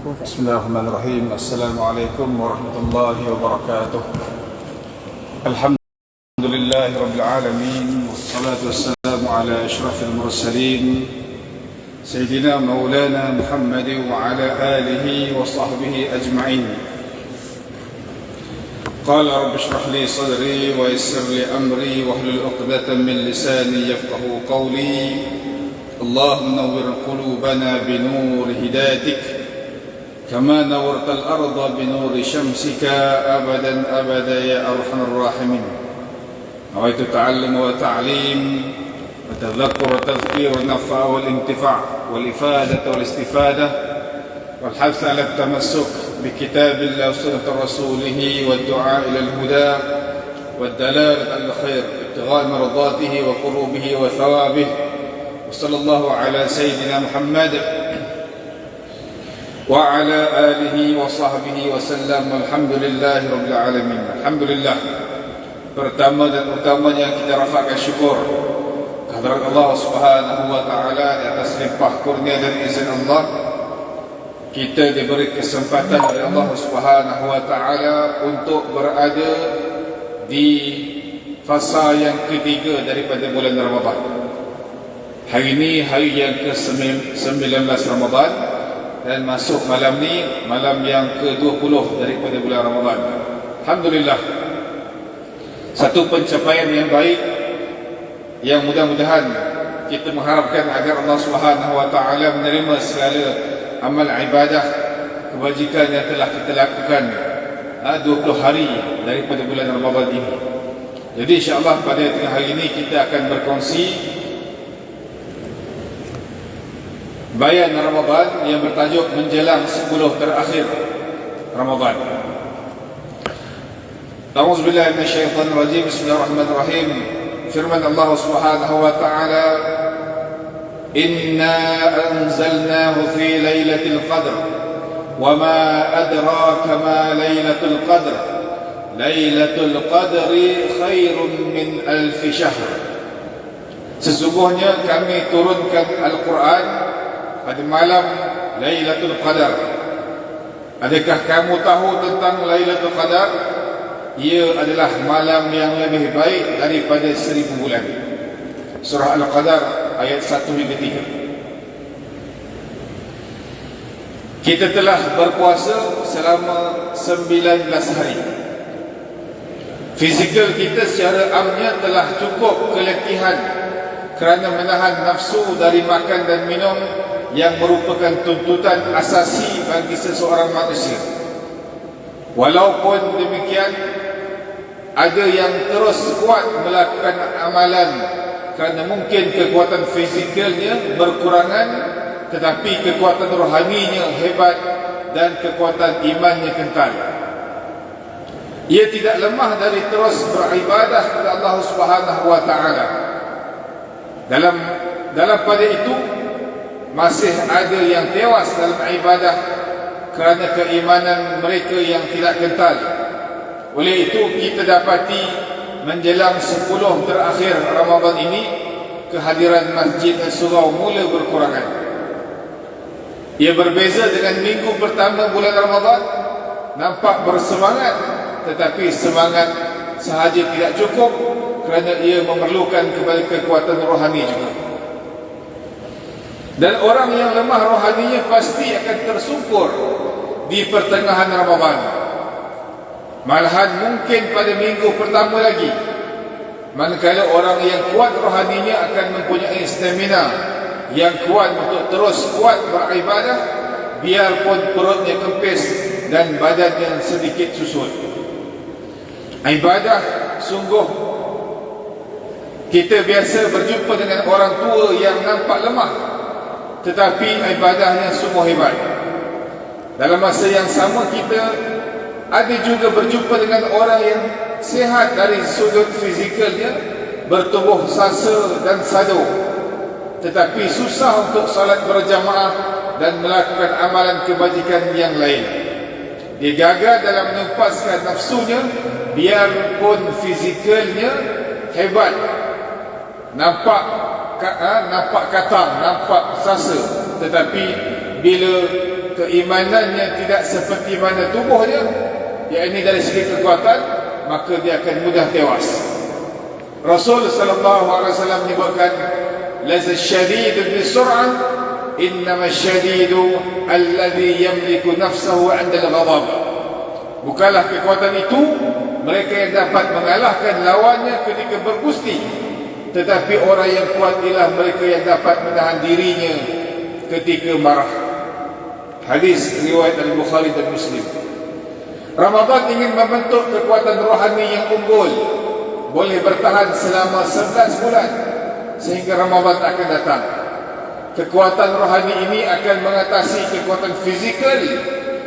بسم الله الرحمن الرحيم. السلام عليكم ورحمة الله وبركاته. الحمد لله رب العالمين، والصلاة والسلام على أشرف المرسلين سيدنا مولانا محمد وعلى آله وصحبه أجمعين. قال رب اشرح لي صدري ويسر لي أمري واحلل عقدة من لساني يفقه قولي. اللهم نور قلوبنا بنور هدايتك كما نورت الأرض بنور شمسك أبدا أبدا يا أرحم الراحمين. نويت التعلم والتعليم والتذكر والتذكير والنفع والانتفاع والإفادة والاستفادة والحث على التمسك بكتاب الله وسنة رسوله والدعاء إلى الهدى والدلالة على الخير ابتغاء مرضاته وقربه وثوابه. وصلى الله على سيدنا محمد وعلى آله وصحبه وسلم. Alhamdulillah Rabbil Alamin. Alhamdulillah, pertama dan utamanya kita rafakkan syukur kehadirat Allah Subhanahu wa Ta'ala di atas limpah kurnia dan izin Allah. Kita diberi kesempatan oleh Allah Subhanahu wa Ta'ala untuk berada di fasa yang ketiga daripada bulan Ramadan. Hari ini hari yang ke-19 Ramadan, dan masuk malam ni malam yang ke-20 daripada bulan Ramadan. Alhamdulillah, satu pencapaian yang baik yang mudah-mudahan kita mengharapkan agar Allah Subhanahu wa Ta'ala menerima segala amal ibadah kebajikan yang telah kita lakukan 20 hari daripada bulan Ramadan ini. Jadi insya-Allah pada tengah hari ini kita akan berkongsi bayan Ramadan yang bertajuk menjelang 10 terakhir Ramadan. A'udzubillahi minasyaitonir rajim. Bismillahirrahmanirrahim. Firman Allah Subhanahu wa Ta'ala, "Inna anzalnahu fi lailatul qadr wa ma adraka ma lailatul qadr. Lailatul qadri khairun min alf syahr." Sesungguhnya kami turunkan Al-Quran pada malam Lailatul Qadar. Adakah kamu tahu tentang Lailatul Qadar? Ia adalah malam yang lebih baik daripada 1000 bulan. Surah Al-Qadar ayat 1 hingga 3. Kita telah berpuasa selama 19 hari. Fizikal kita secara amnya telah cukup keletihan kerana menahan nafsu dari makan dan minum yang merupakan tuntutan asasi bagi seseorang manusia. Walaupun demikian, ada yang terus kuat melakukan amalan kerana mungkin kekuatan fizikalnya berkurangan, tetapi kekuatan rohaninya hebat dan kekuatan imannya kental. Ia tidak lemah dari terus beribadah kepada Allah Subhanahu wa Ta'ala. Dalam pada itu masih ada yang tewas dalam ibadah kerana keimanan mereka yang tidak kental. Oleh itu kita dapati menjelang 10 terakhir Ramadan ini, kehadiran masjid dan surau mula berkurangan. Ia berbeza dengan minggu pertama bulan Ramadan, nampak bersemangat, tetapi semangat sahaja tidak cukup kerana ia memerlukan kekuatan rohani juga. Dan orang yang lemah rohaninya pasti akan tersungkur di pertengahan Ramadan. Malahan mungkin pada minggu pertama lagi. Manakala orang yang kuat rohaninya akan mempunyai stamina yang kuat untuk terus kuat beribadah, biarpun perutnya kempis dan badannya sedikit susut. Ibadah sungguh, kita biasa berjumpa dengan orang tua yang nampak lemah, tetapi ibadahnya sungguh hebat. Dalam masa yang sama kita ada juga berjumpa dengan orang yang sihat dari sudut fizikalnya, bertubuh sasa dan sado, tetapi susah untuk salat berjamaah dan melakukan amalan kebajikan yang lain. Dia gagal dalam menempaskan nafsunya, biarpun fizikalnya hebat, nampak katang, nampak sasa, tetapi bila keimanannya tidak seperti mana tubuhnya, yakni dari segi kekuatan, maka dia akan mudah tewas. Rasul sallallahu alaihi wasallam menyebutkan, "Laisa syadid bisur'ah, innama syadidu alladhi yamliku nafsahu 'inda al-ghadab." Bukanlah kekuatan itu mereka yang dapat mengalahkan lawannya ketika bergusti, tetapi orang yang kuat ialah mereka yang dapat menahan dirinya ketika marah. Hadis riwayat Al-Bukhari dan Muslim. Ramadan ingin membentuk kekuatan rohani yang unggul, boleh bertahan selama 11 bulan sehingga Ramadan akan datang. Kekuatan rohani ini akan mengatasi kekuatan fizikal,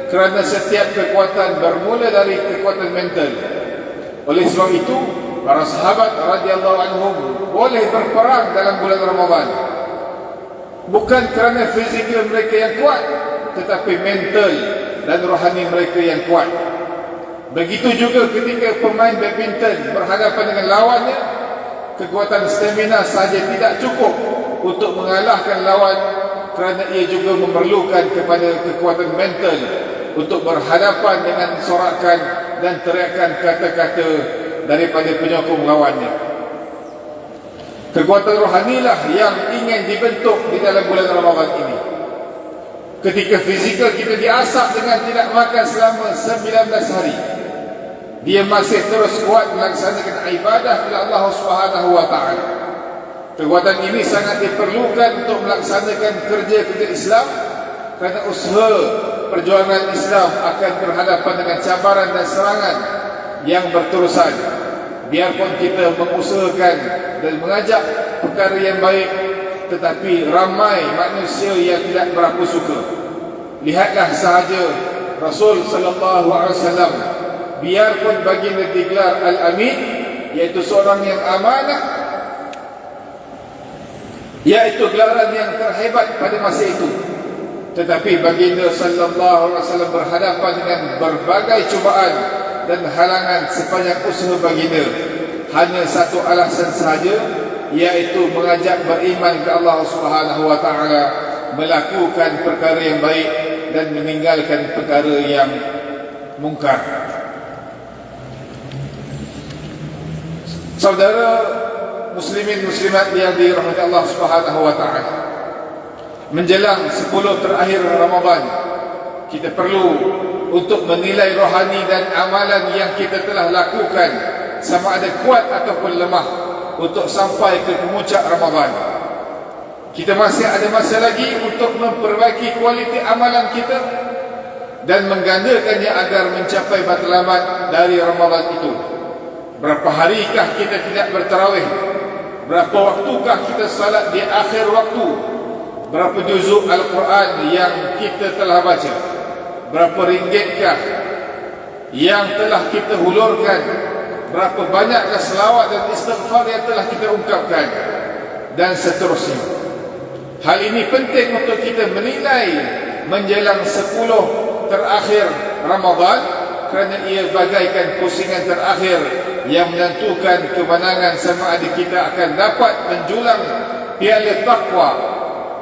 kerana setiap kekuatan bermula dari kekuatan mental. Oleh sebab itu, para sahabat radhiyallahu anhum boleh berperang dalam bulan Ramadan, bukan kerana fizikal mereka yang kuat, tetapi mental dan rohani mereka yang kuat. Begitu juga ketika pemain badminton berhadapan dengan lawannya, kekuatan stamina sahaja tidak cukup untuk mengalahkan lawan, kerana ia juga memerlukan kepada kekuatan mental untuk berhadapan dengan sorakan dan teriakan kata-kata daripada penyokong lawannya. Kekuatan rohanilah yang ingin dibentuk di dalam bulan Ramadan ini. Ketika fizikal kita diasap dengan tidak makan selama 19 hari, dia masih terus kuat melaksanakan ibadah kepada Allah Subhanahu wa taala. Kekuatan ini sangat diperlukan untuk melaksanakan kerja-kerja Islam, kerana usaha perjuangan Islam akan berhadapan dengan cabaran dan serangan yang berterusan. Biarpun kita mengusahakan dan mengajak perkara yang baik, tetapi ramai manusia yang tidak berapa suka. Lihatlah sahaja Rasul sallallahu alaihi wasallam, biarpun baginda digelar Al-Amin, iaitu seorang yang amanah, iaitu gelaran yang terhebat pada masa itu, tetapi baginda sallallahu alaihi wasallam berhadapan dengan berbagai cubaan dan halangan sepanjang usaha baginda. Hanya satu alasan sahaja, iaitu mengajak beriman kepada Allah Subhanahu wa taala, melakukan perkara yang baik dan meninggalkan perkara yang mungkar. Saudara muslimin muslimat yang dirahmati Allah Subhanahu wa taala, menjelang 10 terakhir Ramadan, kita perlu untuk menilai rohani dan amalan yang kita telah lakukan, sama ada kuat ataupun lemah, untuk sampai ke kemuncak Ramadan. Kita masih ada masa lagi untuk memperbaiki kualiti amalan kita dan menggandakannya agar mencapai matlamat dari Ramadan itu. Berapa harikah kita tidak bertarawih? Berapa waktukah kita salat di akhir waktu? Berapa juzuk Al-Quran yang kita telah baca? Berapa ringgitkah yang telah kita hulurkan? Berapa banyakkah selawat dan istighfar yang telah kita ungkapkan? Dan seterusnya. Hal ini penting untuk kita menilai menjelang 10 terakhir Ramadan, kerana ia bagaikan pusingan terakhir yang menentukan kemenangan, sama ada kita akan dapat menjulang piala taqwa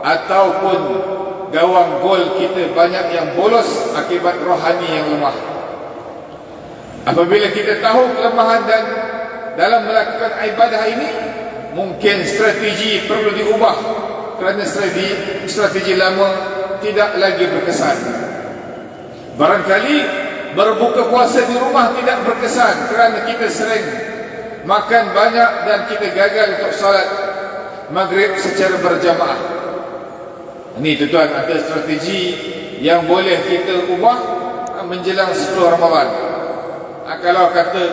ataupun gawang gol kita banyak yang bolos akibat rohani yang lemah. Apabila kita tahu kelemahan dan dalam melakukan ibadah ini, mungkin strategi perlu diubah, kerana strategi lama tidak lagi berkesan. Barangkali berbuka puasa di rumah tidak berkesan kerana kita sering makan banyak dan kita gagal untuk salat maghrib secara berjamaah. Ini tuan, ada strategi yang boleh kita ubah menjelang 10 Ramadan. Kalau kata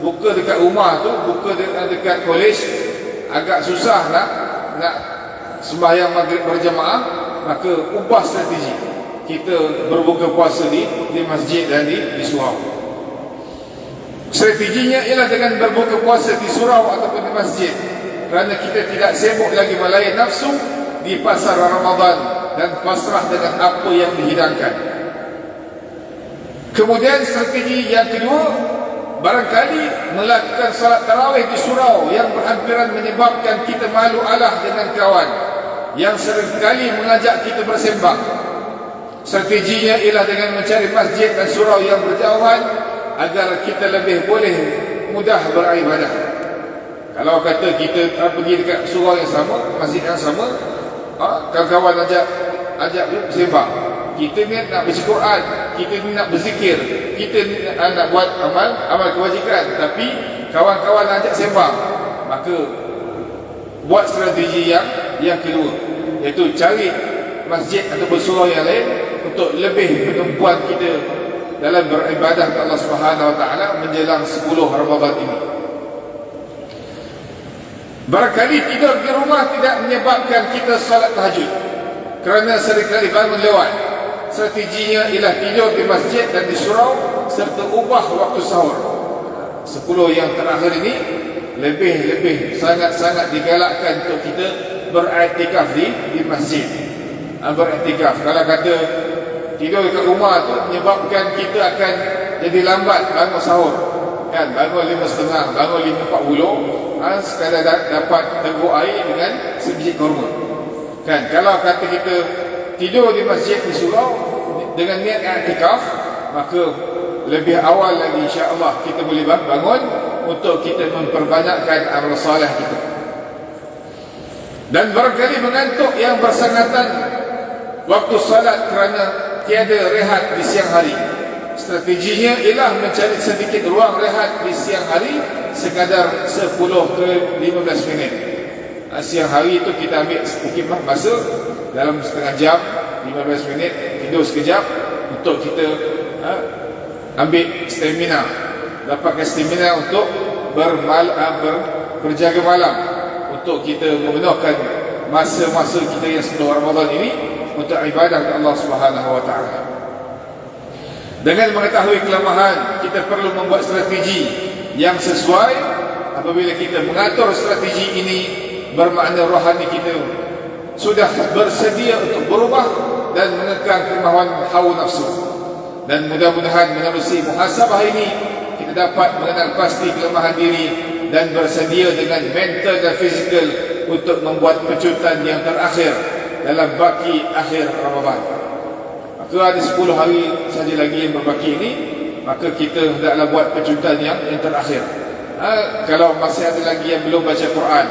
buka dekat rumah tu, buka dekat kolej, agak susah nak sembahyang maghrib berjamaah, maka ubah strategi. Kita berbuka puasa di masjid dan di surau. Strateginya ialah dengan berbuka puasa di surau ataupun di masjid, kerana kita tidak sibuk lagi melayan nafsu di pasar Ramadan dan pasrah dengan apa yang dihidangkan. Kemudian strategi yang kedua, barangkali melakukan salat tarawih di surau yang berhampiran menyebabkan kita malu alah dengan kawan yang seringkali mengajak kita bersembang. Strateginya ialah dengan mencari masjid dan surau yang berjauhan agar kita lebih boleh mudah beribadah. Kalau kata kita pergi dekat surau yang sama, masjid yang sama, kawan-kawan ajak bersembang, kita ni nak baca Quran, kita ni nak berzikir, kita ni nak buat amal kewajikan, tapi kawan-kawan ajak sembang, maka buat strategi yang kedua, iaitu cari masjid atau surau yang lain untuk lebih menumpuan kita dalam beribadah kepada Allah Subhanahu Wa Taala menjelang 10 Ramadan ini. Barangkali tidur di rumah tidak menyebabkan kita salat tahajud, kerana seringkali bangun lewat. Strateginya ialah tidur di masjid dan di surau serta ubah waktu sahur. 10 yang terakhir ini lebih sangat-sangat digalakkan untuk kita beriktikaf di masjid. Beriktikaf, kalau kata tidur dekat rumah tu menyebabkan kita akan jadi lambat bangun sahur, kan? Bangun 5.30, bangun 5.40, sekadar dapat teguk air dengan sebiji kurma, kan? Kalau kata kita tidur di masjid di surau dengan niat iktikaf, maka lebih awal lagi insya-Allah kita boleh bangun untuk kita memperbanyakkan amal soleh kita. Dan barangkali mengantuk yang bersangatan waktu salat kerana tiada rehat di siang hari. Strateginya ialah mencari sedikit ruang rehat di siang hari sekadar 10 ke 15 minit. Siang hari itu kita ambil sedikit masa dalam setengah jam, 15 minit, tidur sekejap untuk kita ambil stamina, dapatkan stamina untuk berjaga malam, untuk kita memenuhkan masa-masa kita yang sebelum Ramadan ini untuk ibadah kepada Allah Subhanahu Wa Taala. Dengan mengetahui kelemahan, kita perlu membuat strategi yang sesuai. Apabila kita mengatur strategi ini, bermakna rohani kita sudah bersedia untuk berubah dan mengekang kemahuan hawa nafsu. Dan mudah-mudahan menerusi muhasabah ini, kita dapat mengenal pasti kelemahan diri dan bersedia dengan mental dan fizikal untuk membuat pecutan yang terakhir dalam baki akhir Ramadan. Maka ada 10 hari saja lagi yang berbaki ini, maka kita hendaklah buat pecutan yang terakhir. Kalau masih ada lagi yang belum baca Quran,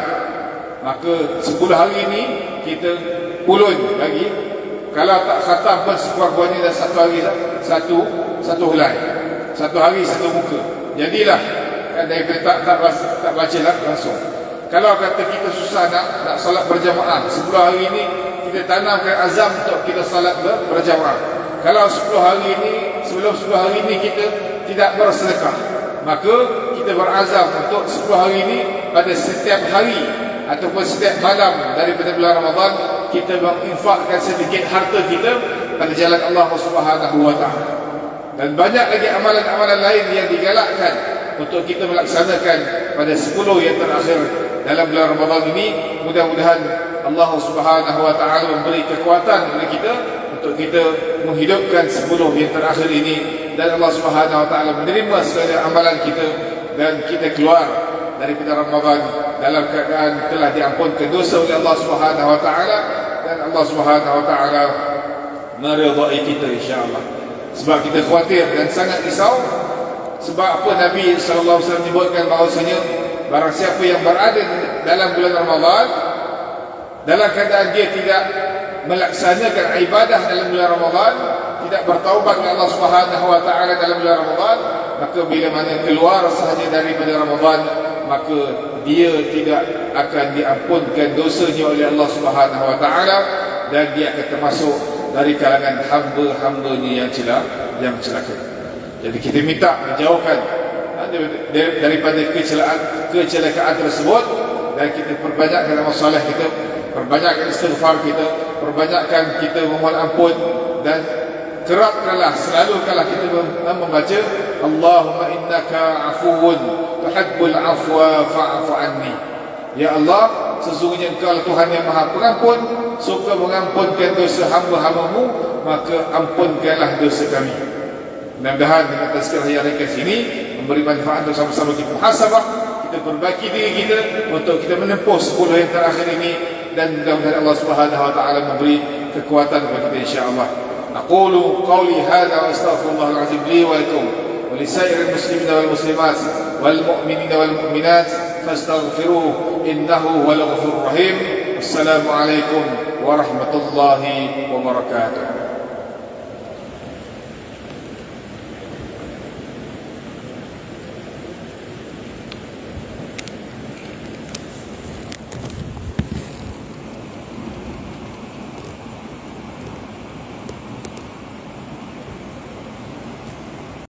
maka 10 hari ini kita pulun lagi. Kalau tak khatam pun sekurang-kurangnya dah 1 hari satu helai, 1 hari 1 muka. Jadilah daripada tak baca langsung. Kalau kata kita susah nak salat berjamaah, 10 hari ini kita tanamkan azam untuk kita salat berjamaah. Kalau 10 hari ini, sebelum 10 hari ini kita tidak bersedekah, maka kita berazam untuk 10 hari ini pada setiap hari ataupun setiap malam daripada bulan Ramadan kita menginfakkan sedikit harta kita pada jalan Allah Subhanahu Wa Taala. Dan banyak lagi amalan-amalan lain yang digalakkan untuk kita melaksanakan pada 10 yang terakhir dalam bulan Ramadan ini. Mudah-mudahan Allah Subhanahu Wa Taala memberi kekuatan kepada kita untuk kita menghidupkan 10 yang terakhir ini, dan Allah Subhanahu Wa Taala menerima segala amalan kita dan kita keluar daripada Ramadan dalam keadaan telah diampunkan dosa oleh Allah Subhanahu Wa Taala, dan Allah Subhanahu Wa Taala meridai kita insya-Allah. Sebab kita khawatir dan sangat risau. Sebab apa Nabi sallallahu alaihi wasallam menyebutkan bahawasanya barang siapa yang berada dalam bulan Ramadan dalam keadaan dia tidak melaksanakan ibadah dalam bulan Ramadan, tidak bertaubat kepada Allah Subhanahu Wa Taala dalam bulan Ramadan, maka bila mana keluar sahaja daripada Ramadan, maka dia tidak akan diampunkan dosanya oleh Allah Subhanahu Wa Taala, dan dia akan termasuk dari kalangan hamba-hambanya yang celaka. Jadi kita minta dijauhkan daripada kecelakaan tersebut, dan kita perbanyakkan amal soleh kita, perbanyakkan istighfar kita, perbanyakkan kita memohon ampun, dan kerapkanlah, selalukanlah kita membaca Allahumma innaka afuwun tuhibbul afwa fa'fu anni. Ya Allah, sesungguhnya Engkau Tuhan yang Maha Pengampun, suka mengampunkan dosa hamba-hambamu, maka ampunkanlah dosa kami. Mudah-mudahan dengan tazkirah yang ringkas ini memberi manfaat untuk sama-sama kita muhasabah, kita perbaiki diri kita untuk kita menempuh 10 yang terakhir ini, dan mudah-mudahan Allah Subhanahu Wa Taala memberi kekuatan kepada kita insya-Allah. أقول قولي هذا وأستغفر الله العظيم لي ولكم ولسائر المسلمين والمسلمات والمؤمنين والمؤمنات فاستغفروه إنه هو الغفور الرحيم. السلام عليكم ورحمة الله وبركاته.